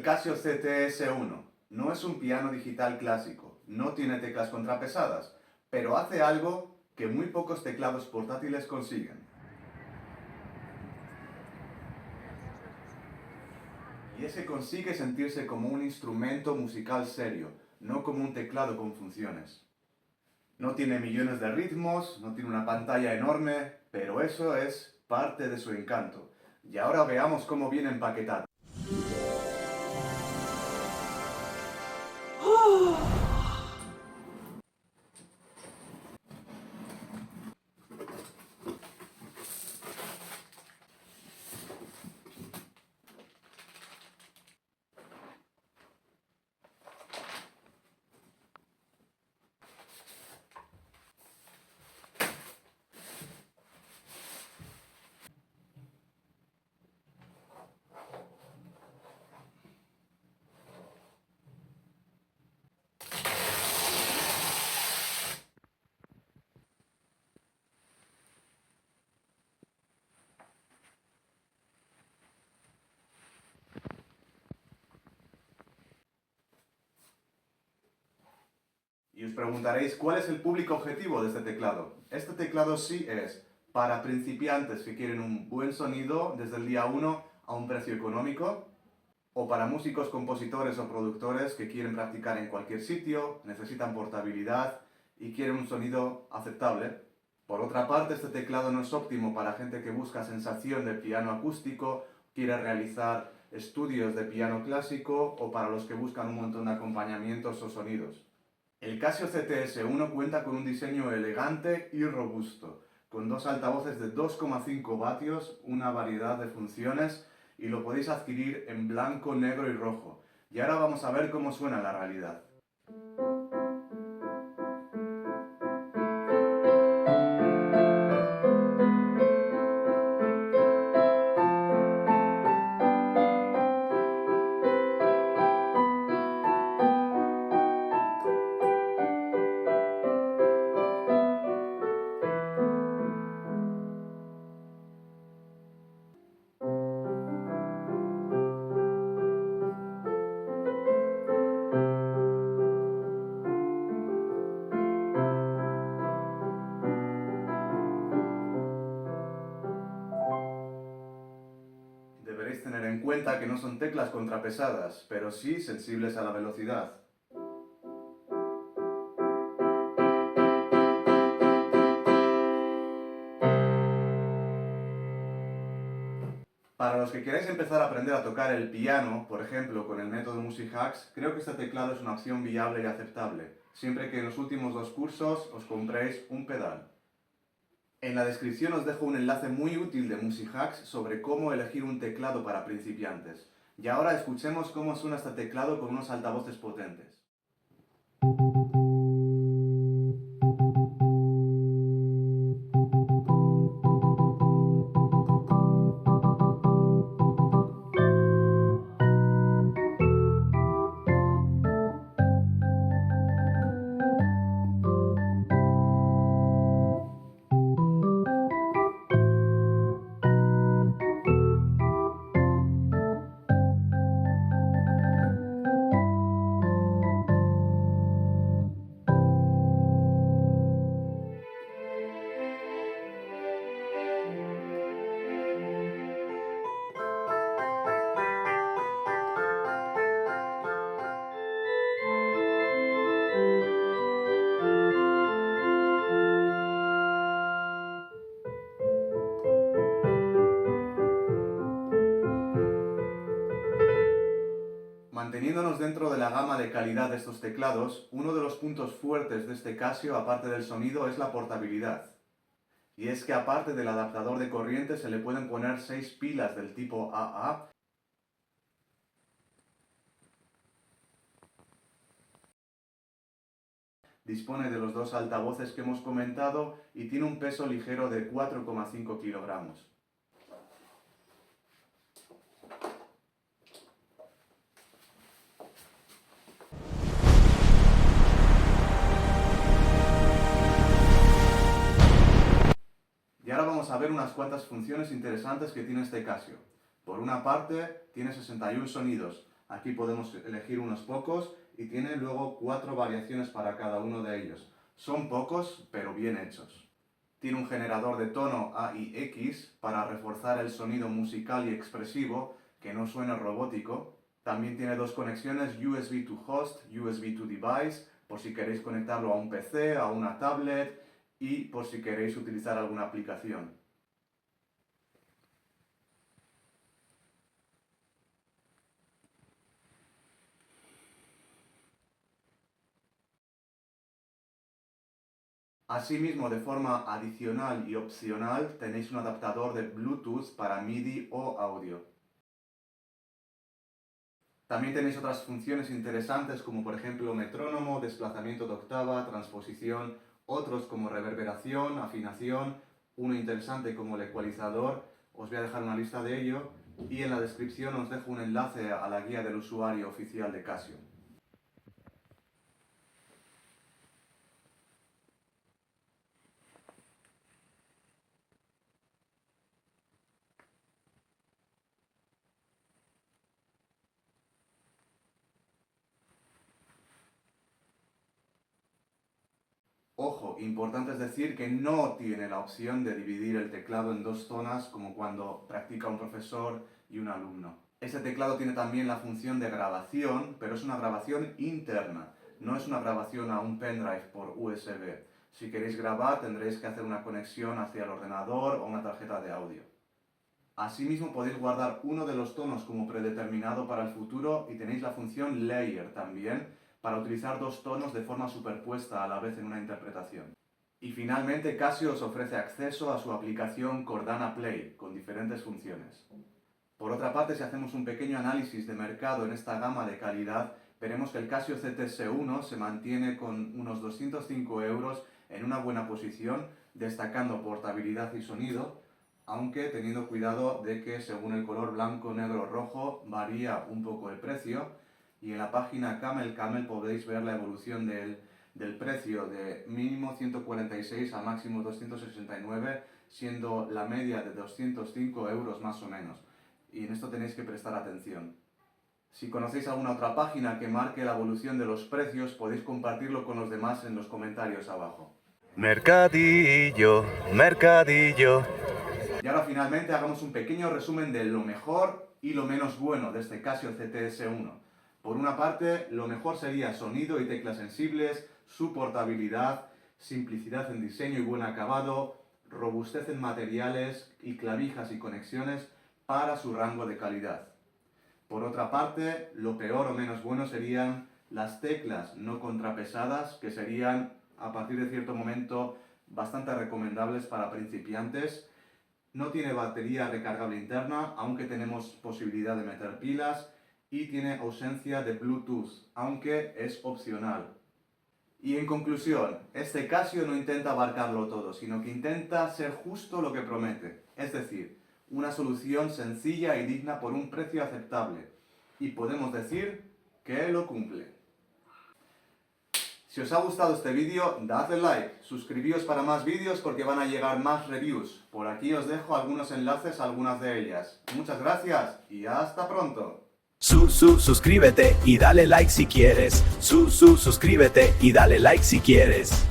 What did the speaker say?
Casio CTS-1 no es un piano digital clásico, no tiene teclas contrapesadas, pero hace algo que muy pocos teclados portátiles consiguen. Y es que consigue sentirse como un instrumento musical serio, no como un teclado con funciones. No tiene millones de ritmos, no tiene una pantalla enorme, pero eso es parte de su encanto. Y ahora veamos cómo viene empaquetado. Y os preguntaréis, ¿cuál es el público objetivo de este teclado? Este teclado sí es para principiantes que quieren un buen sonido desde el día 1 a un precio económico, o para músicos, compositores o productores que quieren practicar en cualquier sitio, necesitan portabilidad y quieren un sonido aceptable. Por otra parte, este teclado no es óptimo para gente que busca sensación de piano acústico, quiere realizar estudios de piano clásico o para los que buscan un montón de acompañamientos o sonidos. El Casio CTS-1 cuenta con un diseño elegante y robusto, con dos altavoces de 2,5 vatios, una variedad de funciones y lo podéis adquirir en blanco, negro y rojo. Y ahora vamos a ver cómo suena en la realidad. Deberéis tener en cuenta que no son teclas contrapesadas, pero sí sensibles a la velocidad. Para los que queráis empezar a aprender a tocar el piano, por ejemplo, con el método Music Hacks, creo que este teclado es una opción viable y aceptable, siempre que en los últimos 2 cursos os compréis un pedal. En la descripción os dejo un enlace muy útil de Music Hacks sobre cómo elegir un teclado para principiantes. Y ahora escuchemos cómo suena este teclado con unos altavoces potentes. Manteniéndonos dentro de la gama de calidad de estos teclados, uno de los puntos fuertes de este Casio, aparte del sonido, es la portabilidad. Y es que aparte del adaptador de corriente se le pueden poner 6 pilas del tipo AA. Dispone de los 2 altavoces que hemos comentado y tiene un peso ligero de 4,5 kilogramos. Y ahora vamos a ver unas cuantas funciones interesantes que tiene este Casio. Por una parte, tiene 61 sonidos, Aquí podemos elegir unos pocos y tiene luego 4 variaciones para cada uno de ellos. Son pocos, pero bien hechos. Tiene un generador de tono A y X para reforzar el sonido musical y expresivo, que no suene robótico. También tiene 2 conexiones USB to host, USB to device, por si queréis conectarlo a un PC, a una tablet y por si queréis utilizar alguna aplicación. Asimismo, de forma adicional y opcional, tenéis un adaptador de Bluetooth para MIDI o audio. También tenéis otras funciones interesantes como por ejemplo metrónomo, desplazamiento de octava, transposición, otros como reverberación, afinación, uno interesante como el ecualizador. Os voy a dejar una lista de ello y en la descripción os dejo un enlace a la guía del usuario oficial de Casio. Ojo, importante es decir que no tiene la opción de dividir el teclado en 2 zonas como cuando practica un profesor y un alumno. Este teclado tiene también la función de grabación, pero es una grabación interna, no es una grabación a un pendrive por USB. Si queréis grabar tendréis que hacer una conexión hacia el ordenador o una tarjeta de audio. Asimismo podéis guardar uno de los tonos como predeterminado para el futuro y tenéis la función Layer también, para utilizar 2 tonos de forma superpuesta a la vez en una interpretación. Y finalmente Casio os ofrece acceso a su aplicación Cordana Play, con diferentes funciones. Por otra parte, si hacemos un pequeño análisis de mercado en esta gama de calidad, veremos que el Casio CTS-1 se mantiene con unos 205 € en una buena posición, destacando portabilidad y sonido, aunque teniendo cuidado de que según el color blanco, negro, rojo varía un poco el precio. Y en la página Camel podéis ver la evolución del precio de mínimo 146 a máximo 269, siendo la media de 205 € más o menos. Y en esto tenéis que prestar atención. Si conocéis alguna otra página que marque la evolución de los precios, podéis compartirlo con los demás en los comentarios abajo. Mercadillo, mercadillo. Y ahora finalmente hagamos un pequeño resumen de lo mejor y lo menos bueno de este Casio CTS-1. Por una parte, lo mejor sería sonido y teclas sensibles, su portabilidad, simplicidad en diseño y buen acabado, robustez en materiales y clavijas y conexiones para su rango de calidad. Por otra parte, lo peor o menos bueno serían las teclas no contrapesadas, que serían a partir de cierto momento bastante recomendables para principiantes. No tiene batería recargable interna, aunque tenemos posibilidad de meter pilas, y tiene ausencia de Bluetooth, aunque es opcional. Y en conclusión, este Casio no intenta abarcarlo todo, sino que intenta ser justo lo que promete, es decir, una solución sencilla y digna por un precio aceptable. Y podemos decir que lo cumple. Si os ha gustado este vídeo, dadle like, suscribíos para más vídeos porque van a llegar más reviews. Por aquí os dejo algunos enlaces a algunas de ellas. Muchas gracias y hasta pronto. Suscríbete y dale like si quieres. Suscríbete y dale like si quieres.